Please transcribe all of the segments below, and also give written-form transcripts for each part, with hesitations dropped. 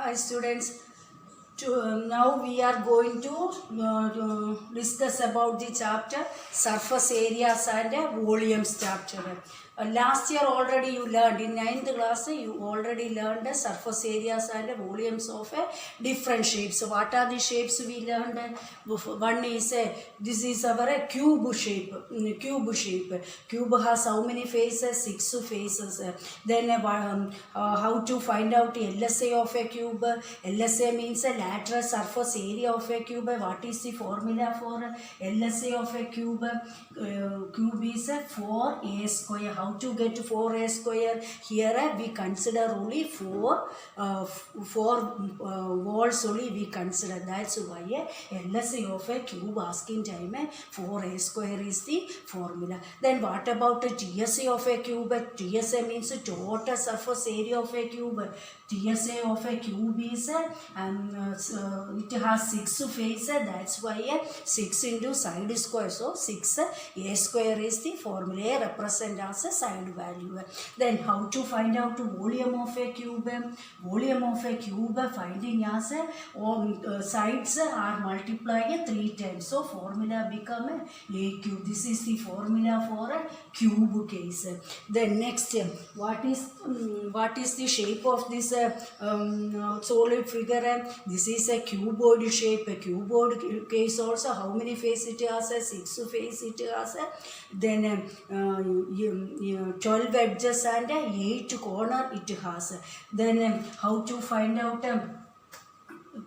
Hi students, now we are going to discuss about the chapter surface areas and volumes chapter. Last year already you learned, in 9th class you already learned the surface areas and volumes of different shapes. So what are the shapes we learned? One is, this is our cube shape. Cube has how many faces? 6 faces. Then how to find out LSA of a cube? LSA means a lateral surface area of a cube. What is the formula for LSA of a cube? Cube is 4a square. How to get 4a square? Here we consider only 4 walls only we consider. That's why LSA of a cube asking time 4a square is the formula. Then what about the TSA of a cube? TSA means total surface area of a cube. TSA of a cube is it has 6 faces. That's why 6 into side square. So 6 a square is the formula represent as a side value. Then how to find out the volume of a cube? Volume of a cube finding as sides are multiplied 3 times. So formula become a cube. This is the formula for a cube case. Then next, what is the shape of this solid figure? This is a cuboid shape. A cuboid case also, how many faces it has? 6 faces it has. Then 12 edges and 8 corner it has. Then how to find out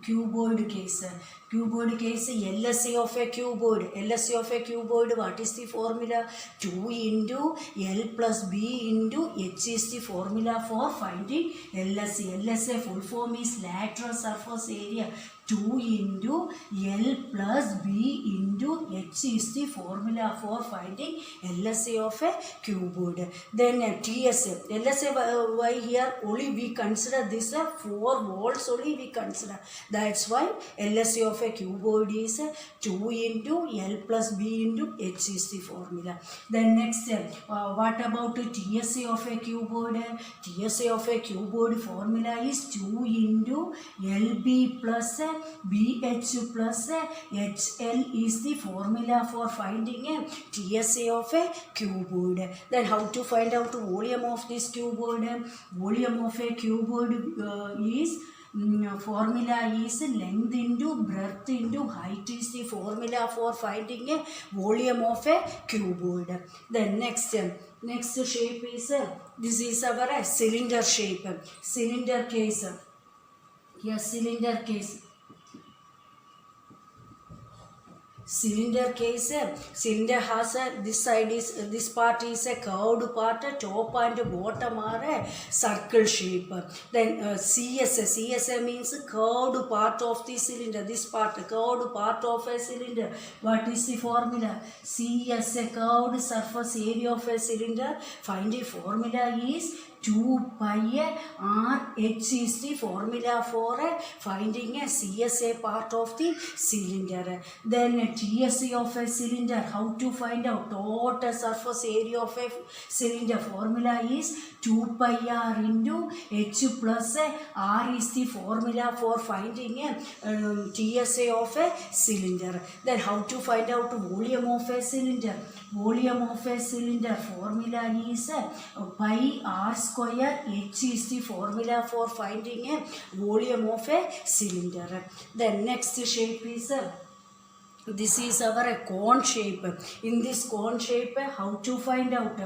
cuboid case? Cuboid case, LSA of a cuboid. LSA of a cuboid, what is the formula? 2 into L plus B into H is the formula for finding LSA. LSA full form is lateral surface area. 2 into L plus B into H is the formula for finding LSA of a cuboid. Then TSA. LSA, why here only we consider this 4 walls only we consider. That's why LSA of a cuboid is 2 into L plus B into H is the formula. Then next, what about TSA of a cuboid? TSA of a cuboid formula is 2 into LB plus BH plus HL is the formula for finding a TSA of a cuboid. Then how to find out the volume of this cuboid? Volume of a cuboid is formula is length into breadth into height is the formula for finding a volume of a cuboid. Then next shape is this is our cylinder shape. Cylinder case. Here cylinder case. Cylinder case, cylinder has this side is, this part is a curved part, top and bottom are a circle shape. Then CSA means curved part of the cylinder. This part, curved part of a cylinder. What is the formula? CSA, curved surface area of a cylinder. Find the formula is 2 pi RH is the formula for finding a CSA part of the cylinder. Then TSA of a cylinder, how to find out total surface area of a cylinder? Formula is 2 pi r into H plus R is the formula for finding a TSA of a cylinder. Then how to find out volume of a cylinder? Volume of a cylinder formula is pi r square. H is the formula for finding a volume of a cylinder. Then next shape is this is our cone shape. In this cone shape, how to find out?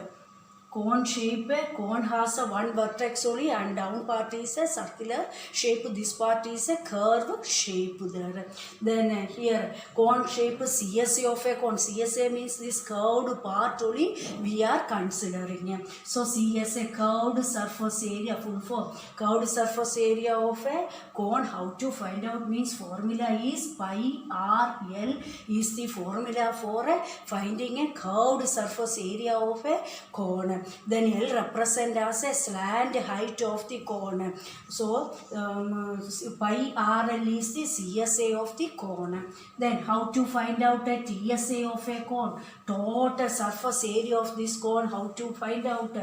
Cone shape, cone has one vertex only and down part is a circular shape. This part is a curve shape there. Then here cone shape, CSA of a cone. CSA means this curved part only we are considering. So CSA, curved surface area, full form. Curved surface area of a cone, how to find out means formula is pi r L is the formula for finding a curved surface area of a cone. Then L represent as a slant height of the cone. So pi RL is the CSA of the cone. Then how to find out a TSA of a cone? Total surface area of this cone. How to find out?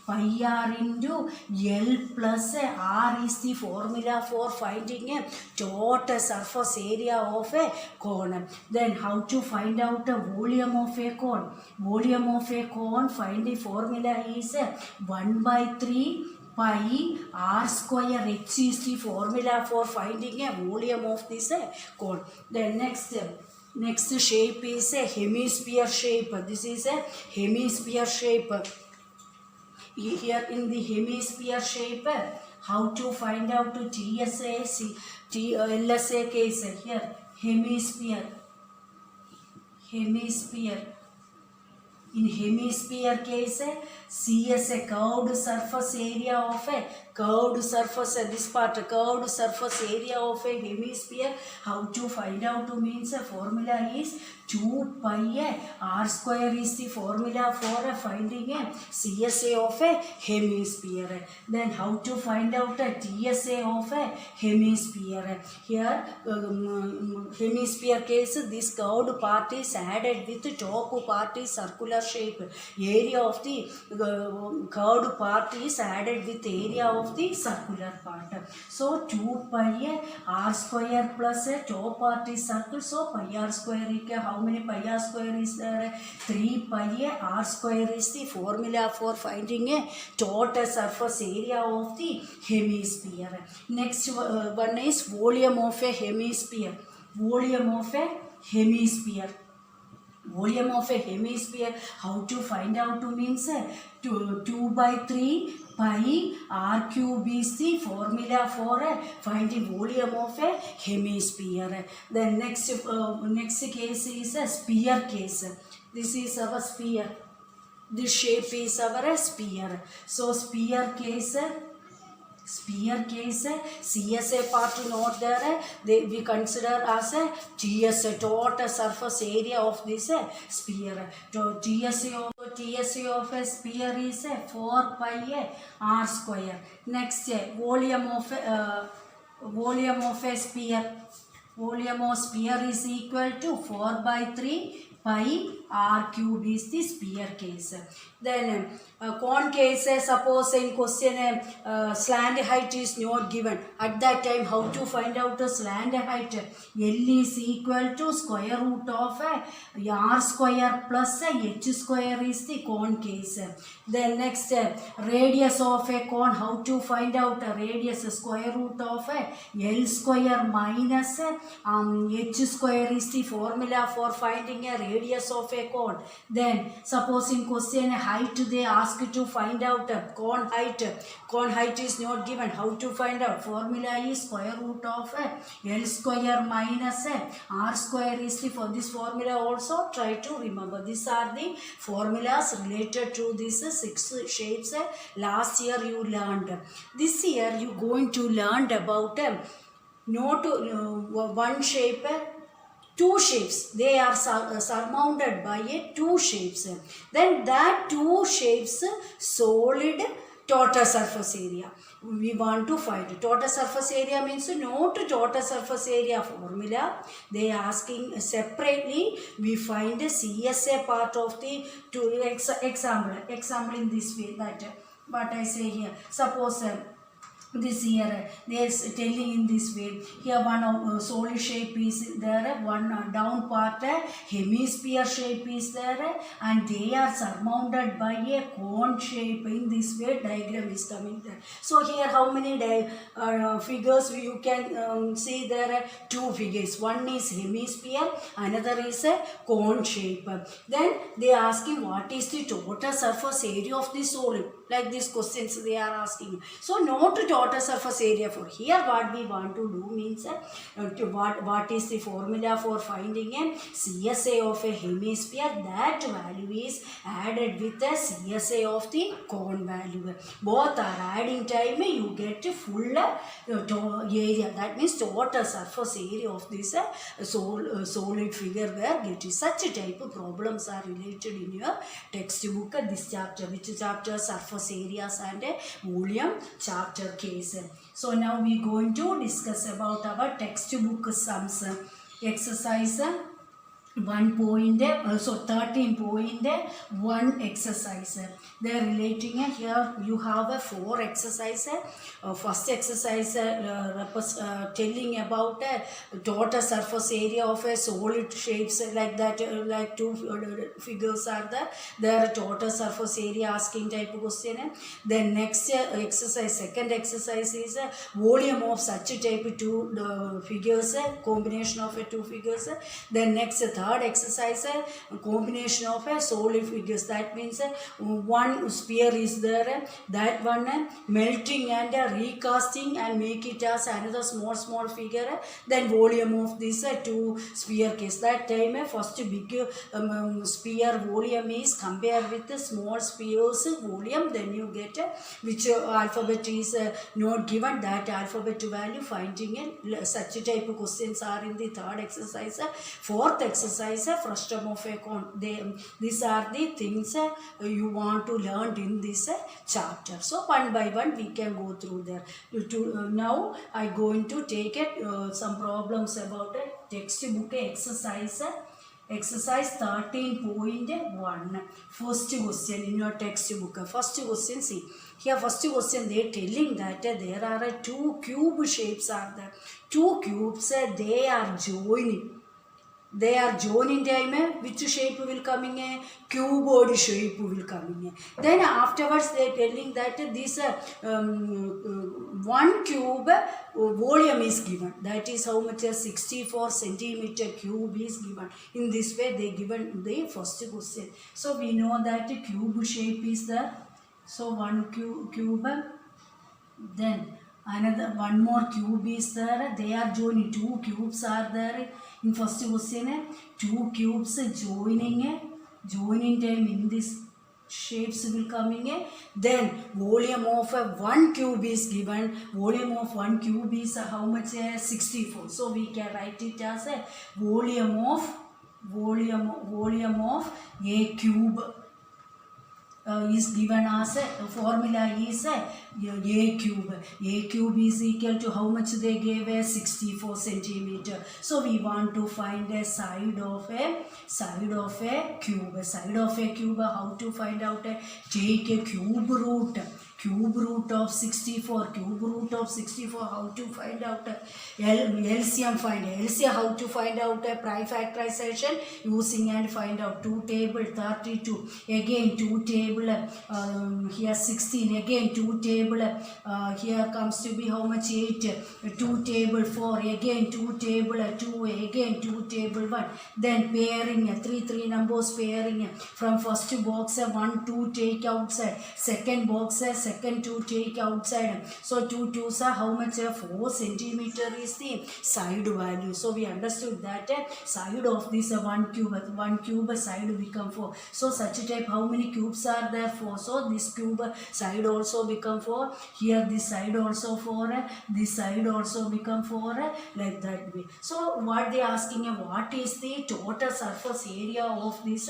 pi r into L plus R is the formula for finding a total surface area of a cone. Then how to find out the volume of a cone? Volume of a cone, find the formula is 1 by 3 pi r square. H is the formula for finding a volume of this cone. Then next shape is a hemisphere shape. This is a hemisphere shape. Here in the hemisphere shape, how to find out to TSA, LSA case? Here hemisphere. In hemisphere case, C as a curved surface area of a curved surface, this part curved surface area of a hemisphere. How to find out to means a formula is 2 pi r square is the formula for finding a CSA of a hemisphere. Then how to find out a TSA of a hemisphere? Here hemisphere case, this curved part is added with the top part is circular shape. Area of the curved part is added with area of the circular part. So 2 pi r square plus a top part is circle. So pi r square, how many pi r square is there? 3 pi r square is the formula for finding a total surface area of the hemisphere. Next one is volume of a hemisphere. Volume of a hemisphere. Volume of a hemisphere, how to find out to means 2 by 3 pi r cube is the formula for finding volume of a hemisphere. Then next case is a sphere case. This is our sphere. This shape is our sphere. So sphere case, CSA part not there, we consider as a TSA, total surface area of this sphere. TSA of a sphere is 4 pi r square. Next, volume of a sphere. Volume of sphere is equal to 4 by 3 pi r cube is the sphere case. Then cone case, suppose in question slant height is not given. At that time, how to find out the slant height? L is equal to square root of r square plus h square is the cone case. Then next, radius of a cone, how to find out the radius? Square root of L square minus h square is the formula for finding a radius of a cone. Then suppose in question height they ask to find out cone height. Cone height is not given. How to find out? Formula is square root of L square minus r square is the, for this formula also try to remember. These are the formulas related to these 6 shapes. Last year you learned. This year you going to learn about not one shape, 2 shapes. They are surmounted by 2 shapes. Then that 2 shapes solid total surface area. We want to find total surface area means not total surface area formula. They are asking separately. We find the CSA part of the example in this way, that what I say here. Suppose this here they are telling in this way. Here one solid shape is there, one down part hemisphere shape is there, and they are surmounted by a cone shape. In this way diagram is coming there. So here how many figures you can see there? 2 figures. One is hemisphere, another is a cone shape. Then they are asking what is the total surface area of the solid. Like these questions they are asking. So not total surface area for here. What we want to do means what is the formula for finding a CSA of a hemisphere? That value is added with the CSA of the cone value. Both are adding time, you get full area. That means total surface area of this solid figure where getting such type of problems are related in your textbook. This chapter, which chapter? Surface areas and volume chapter case. So now we going to discuss about our textbook sums. Exercise 13.1 exercise. They are relating here. You have a 4 exercise. First exercise telling about total surface area of a solid shapes like that, like two figures are there. There are total surface area asking type of question. Then next exercise, second exercise is volume of such a type two figures, combination of two figures. Then next third exercise, combination of solid figures. That means one sphere is there, that one melting and recasting and make it as another small figure. Then volume of this two sphere case. That time first big sphere volume is compared with the small spheres volume. Then you get which alphabet is not given, that alphabet value finding it. Such type of questions are in the third exercise. Fourth exercise, frustum of a cone. These are the things you want to learn in this chapter. So one by one we can go through there. Now I going to take some problems about textbook exercise. Exercise 13.1. First question in your textbook. First question, see. Here first question they telling that there are two cube shapes are there. Two cubes, they are joining. They are joining time, which shape will coming? Cuboid shape will coming. Then afterwards they are telling that this one cube volume is given. That is how much? 64 centimeter cube is given. In this way they given the first question. So we know that cube shape is the, so one cube, then another one more cube is there. They are joining, two cubes are there. In first question, two cubes joining time in this shapes will coming. Then volume of one cube is given. Volume of one cube is how much? 64. So we can write it as a volume of a cube. Is given as a formula is a cube. A cube is equal to how much they gave? 64 centimeter. So we want to find a side of a cube. Side of a cube, how to find out? Take a cube root. Cube root of 64. Cube root of 64, how to find out? LCM find. LCM, how to find out? Prime factorization using and find out. 2 table 32. Again 2 table. Here 16. Again 2 table. Here comes to be how much? 8. 2 table 4. Again 2 table 2. Again 2 table 1. Then pairing. 3 numbers pairing. From first box 1 2 take outside. Second box second 2 take outside. So 2 2s are how much? 4 centimeter is the side value. So we understood that side of this one cube side become 4. So such type, how many cubes are there? 4. So this cube side also become 4. Here this side also 4. This side also become 4. Like that way. So what they asking, what is the total surface area of this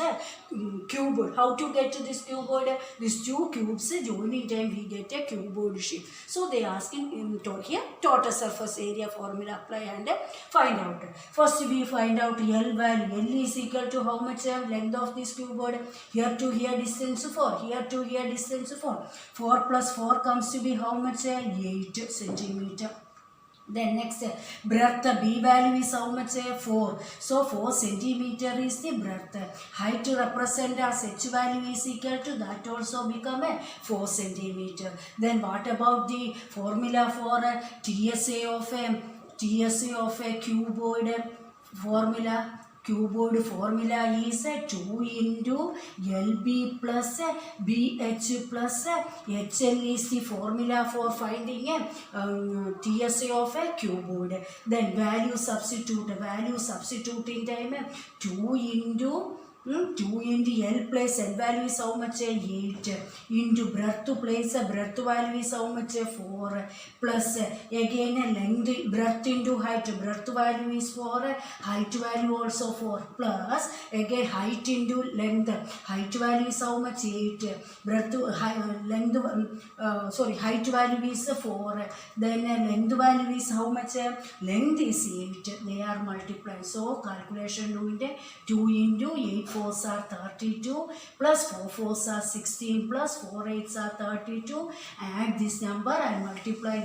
cuboid? How to get to this cuboid? These two cubes joining time we get a cuboid shape. So they asking here total surface area formula apply and find out. First we find out L value. L is equal to how much? Length of this cuboid. Here to here distance 4. Here to here distance 4. 4 plus 4 comes to be how much? 8 centimeter. Then next breadth, B value is how much? 4. So 4 centimeter is the breadth. Height to represent as H value is equal to that also become 4 centimeter. Then what about the formula for TSA of a cuboid formula? Cuboid formula is 2 into LB plus BH plus HL is the formula for finding TSA of a cuboid. Then value substitute in time 2 into 2 into L place L value is how much? 8 into breadth place breadth value is how much? 4 plus again length breadth into height value is 4 height value also 4 plus again height into length height value is how much? 8 breadth length height value is 4 then length value is how much? Length is 8 they are multiplied so calculation doing 2 into 8 fours are 32 plus 4 fours are 16 plus 4 eights are 32 add this number and multiply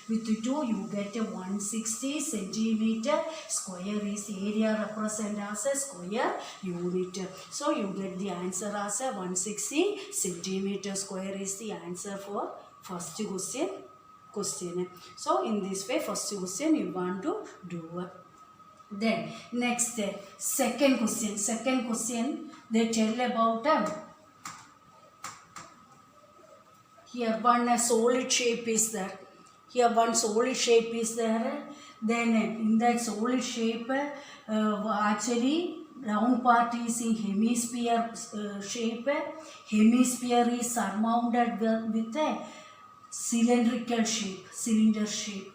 with 2 you get a 160 centimeter square is area represent as a square unit so you get the answer as a 160 centimeter square is the answer for first question. So in this way first question you want to do. Then next second question they tell about here one solid shape is there. Here one solid shape is there. Then in that solid shape actually round part is in hemisphere shape. Hemisphere is surmounted with a cylindrical shape, cylinder shape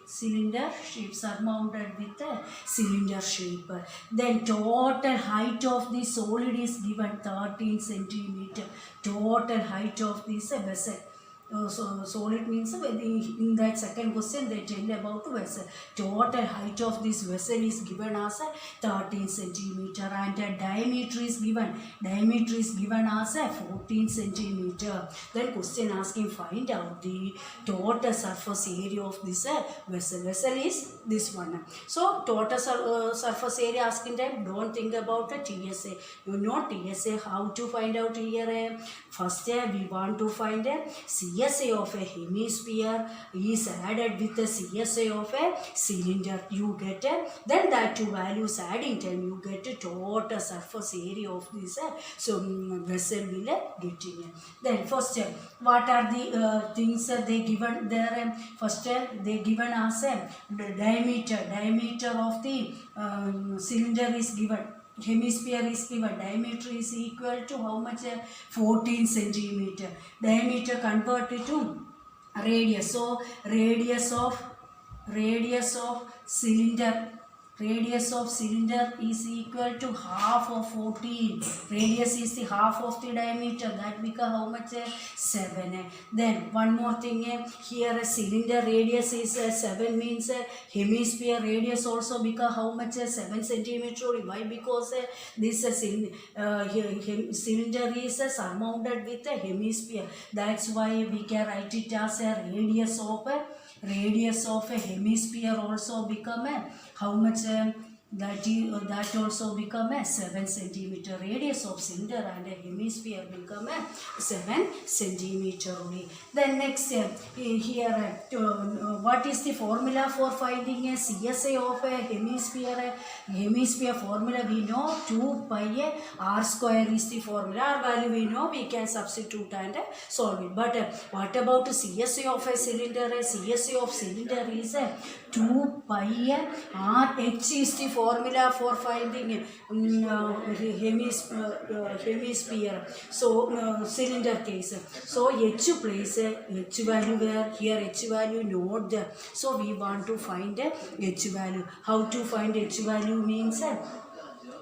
surmounted with a cylinder shape. Then total height of the solid is given 13 centimeter. Total height of this vessel. So solid means in that second question they tell about vessel. Total height of this vessel is given as 13 centimeter and diameter is given as 14 centimeter. Then question asking find out the total surface area of this vessel. Vessel is this one. So total surface area asking time don't think about the TSA. You know TSA how to find out here. First we want to find a CSA of a hemisphere is added with the CSA of a cylinder. You get then that two values adding time you get a total surface area of this vessel will get in. Then first what are the things they given there? First they given as a diameter of the cylinder is given. Hemisphere is given. Diameter is equal to how much? 14 centimeter. Diameter converted to radius. So radius of cylinder is equal to half of 14. Radius is the half of the diameter. That become how much? 7. Then one more thing here a cylinder radius is 7 means hemisphere radius also become how much? 7 centimeter only. Why? Because this cylinder is surmounted with a hemisphere. That's why we can write it as a radius of a hemisphere also become how much? That also become a 7 centimeter. Radius of cylinder and a hemisphere become a 7 centimeter only. Then next here what is the formula for finding a CSA of a hemisphere? Hemisphere formula we know 2 pi r square is the formula. R value we know, we can substitute and solve it. But what about CSA of a cylinder? CSA of cylinder is 2 pi r h is the formula for finding hemisphere. So cylinder case. So h place h value where? Here h value not there. So we want to find h value. How to find h value means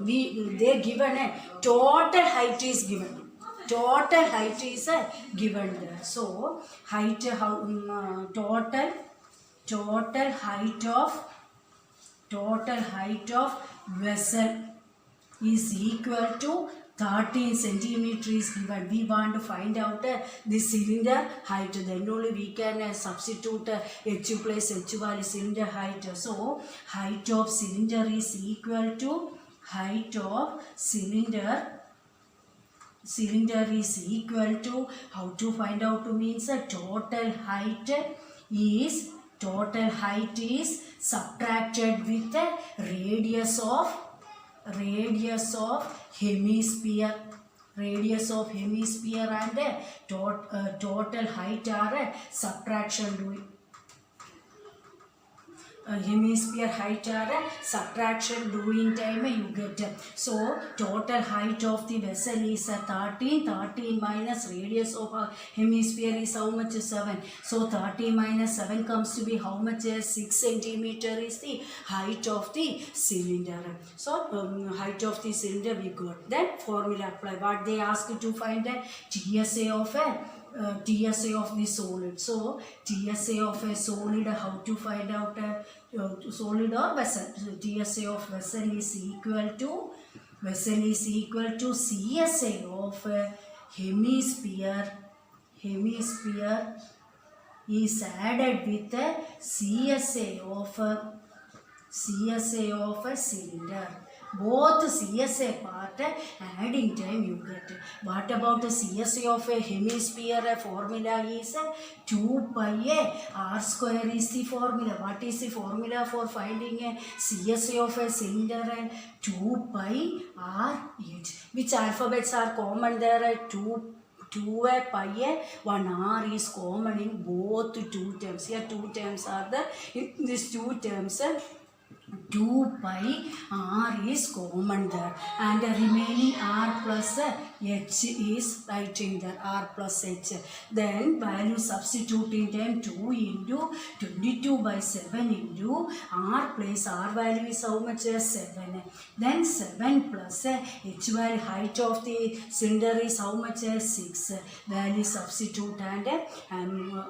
they given a total height is given. Total height is given there. So height total height of vessel is equal to 13 centimeter is given. We want to find out the cylinder height. Then only we can substitute h place h value cylinder height. So height of cylinder is equal to height of cylinder is equal to, how to find out means total height is subtracted with the radius of hemisphere. Radius of hemisphere and total height are subtraction doing. hemisphere height are subtraction doing time you get. So total height of the vessel is 13 minus radius of a hemisphere is how much? 7. So 13 minus 7 comes to be how much? 6 centimeter is the height of the cylinder. So height of the cylinder we got. Then formula apply. What they ask you to find the TSA of a TSA of the solid. So TSA of a solid, how to find out a solid or vessel? So TSA of vessel is equal to CSA of a hemisphere is added with a CSA of a cylinder. Both CSA part adding time you get. What about the CSA of a hemisphere? Formula is 2 pi a r square is the formula. What is the formula for finding a CSA of a cylinder? 2 pi r h. Which alphabets are common there? 2 pi a 1 r is common in both two terms. Here two terms are there. In these two terms 2 pi r is common there, and the remaining r plus h is writing there, r plus h. Then value substituting them 2 into 22 by 7 into r place r value is how much? 7. Then 7 plus h value, height of the cylinder is how much? 6. Value substitute and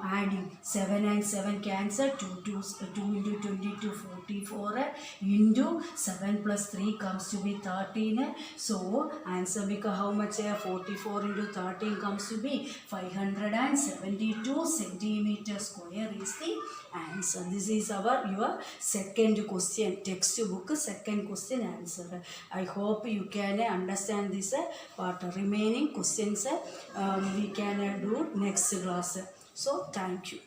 adding 7 and 7 cancel, 2 into 22 44 into 7 plus 3 comes to be 13. So answer become how much? 44 into 13 comes to be 572 centimeter square is the answer. This is your second question, textbook second question answer. I hope you can understand this part. Remaining questions we can do next class. So thank you.